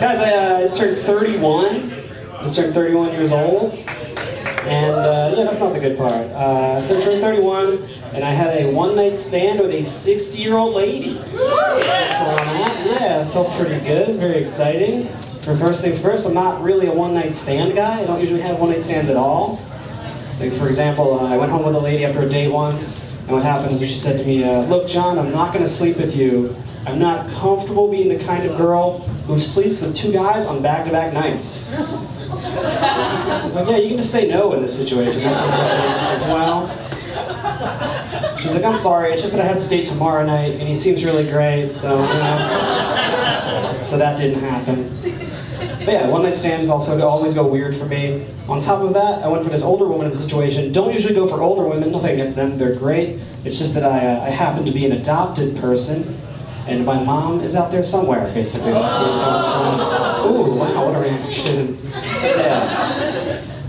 Guys, I just turned 31. Just turned 31 years old. And yeah, that's not the good part. I turned 31, and I had a one-night stand with a 60-year-old lady. That's where I'm at. Yeah, it felt pretty good. It was very exciting. For first things first, I'm not really a one-night stand guy. I don't usually have one-night stands at all. Like, for example, I went home with a lady after a date once, and what happened is she said to me, look, John, I'm not going to sleep with you. I'm not comfortable being the kind of girl who sleeps with two guys on back-to-back nights. I was like, yeah, you can just say no in this situation. That's as well. She's like, I'm sorry, it's just that I have this date tomorrow night, and he seems really great, so, you know. So that didn't happen. But yeah, one-night stands also always go weird for me. On top of that, I went for this older woman in the situation. Don't usually go for older women, nothing against them, they're great. It's just that I happen to be an adopted person, and my mom is out there somewhere, basically. That's where I'm coming from. Ooh, wow, what a reaction.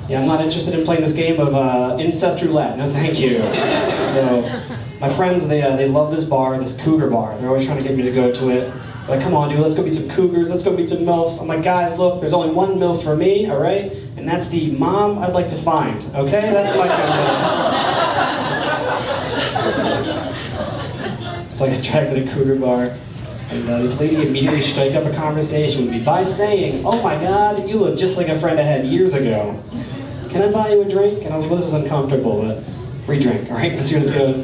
Yeah, I'm not interested in playing this game of incest roulette. No, thank you. So, my friends, they love this bar, this cougar bar. They're always trying to get me to go to it. They're like, come on, dude, let's go meet some cougars, let's go meet some MILFs. I'm like, guys, look, there's only one MILF for me, all right? And that's the mom I'd like to find, okay? That's my kind of So I got dragged to the cougar bar, and this lady immediately struck up a conversation with me by saying, oh my God, you look just like a friend I had years ago. Can I buy you a drink? And I was like, well, this is uncomfortable, but free drink, all right? Let's see where this goes.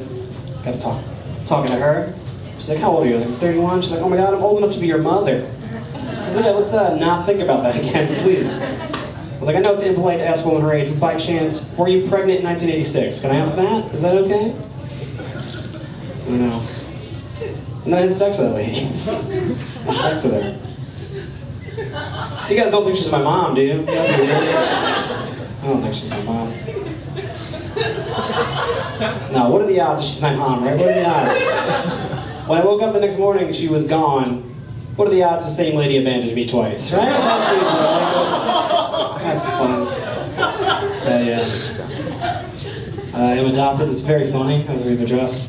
Gotta talk. Talking to her. She's like, how old are you? I was like, 31. She's like, oh my God, I'm old enough to be your mother. I was like, yeah, let's not think about that again, please. I was like, I know it's impolite to ask a woman her age, but by chance, were you pregnant in 1986? Can I ask that? Is that okay? I don't know. And then I had sex with that lady. I had sex with her. You guys don't think she's my mom, do you? I don't think she's my mom. No, what are the odds that she's my mom, right? What are the odds? When I woke up the next morning, she was gone. What are the odds the same lady abandoned me twice, right? That's fun. Yeah. I am adopted. It's very funny, as we've addressed.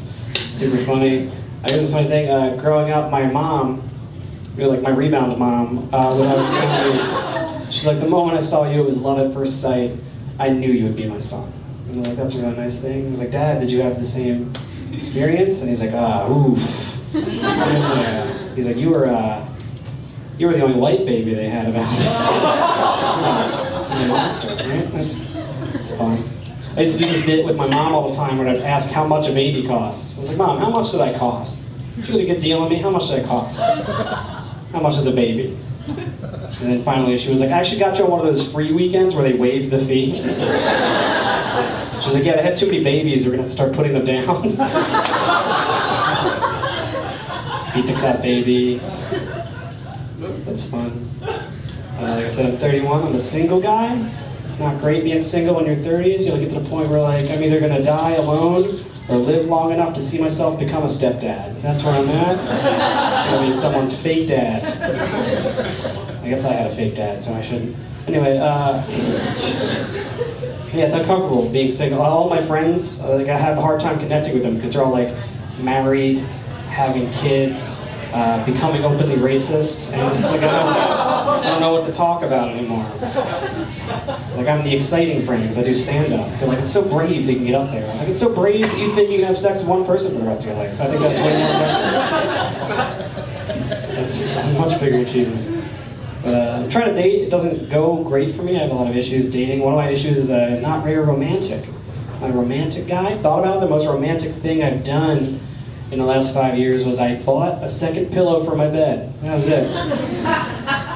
Super funny. Here's the funny thing. Growing up, my mom, like my rebound mom, when I was telling me, she's like, the moment I saw you, it was love at first sight. I knew you would be my son. And I'm like, that's a really nice thing. I was like, Dad, did you have the same experience? And he's like, oof. Yeah. He's like, you were the only white baby they had about. He's a monster, right? That's fun. I used to do this bit with my mom all the time where I'd ask how much a baby costs. I was like, Mom, how much did I cost? Did you get a good deal on me? How much did I cost? How much is a baby? And then finally she was like, I actually got you on one of those free weekends where they waived the fee. She was like, yeah, they had too many babies, we're gonna have to start putting them down. Beat the cut, baby. That's fun. Like I said, I'm 31, I'm a single guy. It's not great being single when you're 30s. You'll get to the point where like, I'm either gonna die alone or live long enough to see myself become a stepdad. That's where I'm at. I'm gonna be someone's fake dad. I guess I had a fake dad, so I shouldn't. Anyway, yeah, it's uncomfortable being single. All my friends, like I have a hard time connecting with them because they're all like married, having kids, becoming openly racist, and it's like I don't know what to talk about anymore. It's like I'm the exciting friend because I do stand-up. They're like, it's so brave that you can get up there. I was like, it's so brave that you think you can have sex with one person for the rest of your life. I think that's way more impressive. That's a much bigger achievement. But I'm trying to date. It doesn't go great for me. I have a lot of issues dating. One of my issues is I'm not very romantic. I'm a romantic guy. Thought about it, the most romantic thing I've done in the last 5 years was I bought a second pillow for my bed. That was it.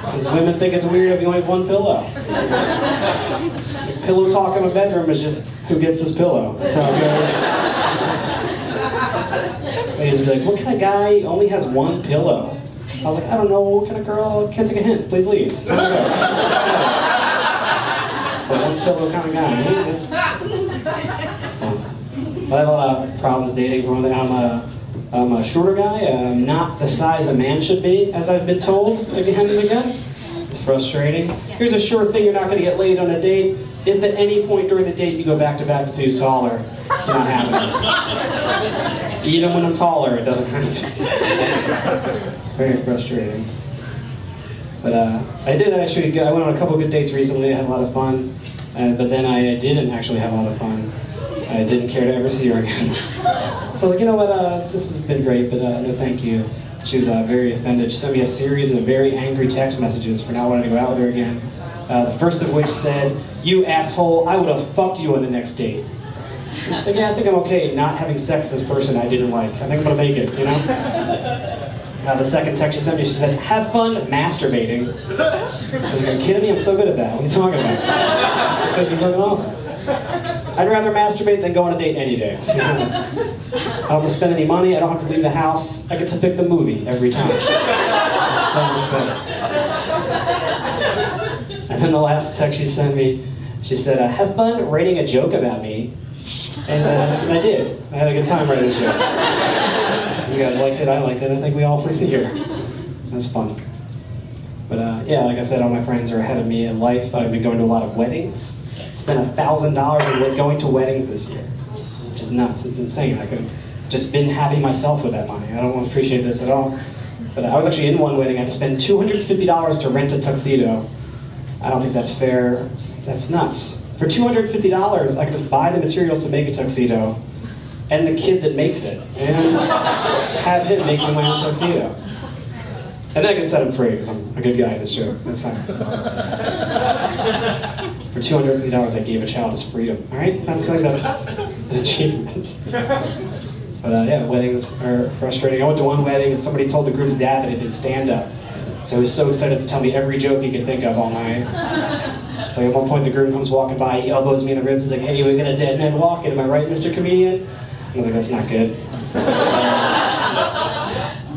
Because women think it's weird if you only have one pillow. The pillow talk in my bedroom is just, who gets this pillow? That's how it goes. Ladies would be like, what kind of guy only has one pillow? I was like, I don't know, what kind of girl? Can't take a hint, please leave. So one pillow kind of guy, right? That's fun. But I have a lot of problems dating. For one thing, I'm a shorter guy. I'm not the size a man should be, as I've been told again and again. It's frustrating. Here's a sure thing you're not going to get laid on a date. If at any point during the date you go back to see who's taller, it's not happening. Even when I'm taller, it doesn't happen. It's very frustrating. But I did actually go, I went on a couple good dates recently, I had a lot of fun, but then I didn't actually have a lot of fun. I didn't care to ever see her again. So I was like, you know what, this has been great, but no thank you. She was very offended. She sent me a series of very angry text messages for not wanting to go out with her again. The first of which said, "You asshole, I would have fucked you on the next date." And I said, yeah, I think I'm okay not having sex with this person I didn't like. I think I'm gonna make it, you know? The second text she sent me, she said, "Have fun masturbating." I was like, are you kidding me? I'm so good at that. What are you talking about? It's gonna be fucking awesome. I'd rather masturbate than go on a date any day, to be honest. I don't have to spend any money, I don't have to leave the house. I get to pick the movie every time. It's so much better. And then the last text she sent me, she said, "Have fun writing a joke about me." And I did. I had a good time writing a joke. You guys liked it, I liked it, I think we all played here. That's fun. But yeah, like I said, all my friends are ahead of me in life. I've been going to a lot of weddings. Spent $1,000 on going to weddings this year, which is nuts. It's insane. I could have just been happy myself with that money. I don't want to appreciate this at all. But I was actually in one wedding. I had to spend $250 to rent a tuxedo. I don't think that's fair. That's nuts. For $250, I could just buy the materials to make a tuxedo and the kid that makes it, and have him make me my own tuxedo. And then I can set him free, because I'm a good guy at this show. That's fine. For $250, I gave a child his freedom. All right, that's an achievement. But yeah, weddings are frustrating. I went to one wedding, and somebody told the groom's dad that I did stand-up. So he was so excited to tell me every joke he could think of all night. So at one point, the groom comes walking by, he elbows me in the ribs. He's like, "Hey, we got a dead man walking. Am I right, Mr. Comedian?" I was like, "That's not good."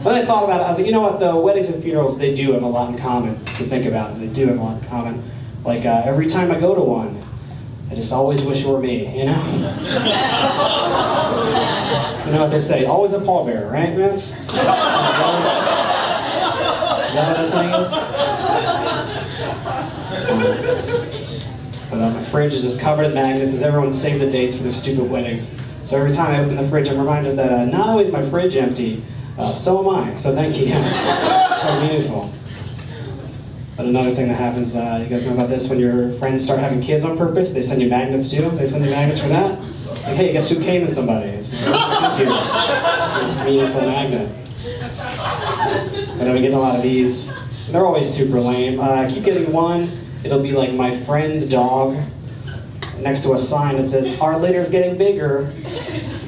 But then I thought about it. I was like, you know what, though? Weddings and funerals, they do have a lot in common. To think about it, they do have a lot in common. Like every time I go to one, I just always wish it were me, you know? You know what they say? Always a pallbearer, right, Vince? Is that what that saying is? But my fridge is just covered in magnets as everyone saved the dates for their stupid weddings. So every time I open the fridge, I'm reminded that not only is my fridge empty, so am I. So thank you guys. So meaningful. But another thing that happens, you guys know about this, when your friends start having kids on purpose, they send you magnets too. They send you magnets for that. It's like, hey, guess who came in somebody? It's this meaningful magnet. But I've been getting a lot of these. They're always super lame. I keep getting one. It'll be like my friend's dog next to a sign that says, "Our litter's getting bigger."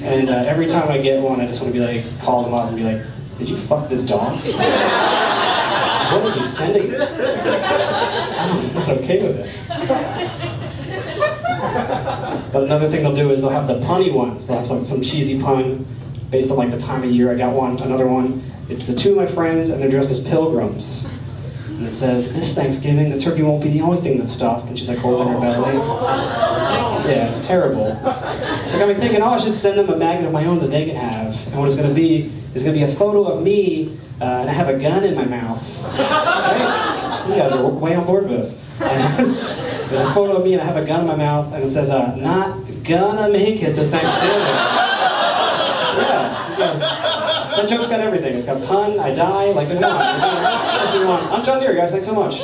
And every time I get one, I just want to be like, call them up and be like, "Did you fuck this dog? What are you sending me? I'm not okay with this." But another thing they'll do is they'll have the punny ones. They'll have some cheesy pun based on like the time of year. I got one, another one. It's the two of my friends and they're dressed as pilgrims. And it says, "This Thanksgiving, the turkey won't be the only thing that's stuffed." And she's like holding her belly. Yeah, it's terrible. So I got me thinking, oh, I should send them a magnet of my own that they can have. And what it's going to be is going to be a photo of me, and I have a gun in my mouth. Right? You guys are way on board with this. There's a photo of me and I have a gun in my mouth, and it says, "Not gonna make it to Thanksgiving." Yeah, you guys, that joke's got everything. It's got pun, I die, like, come on. I'm John Deary, guys, thanks so much.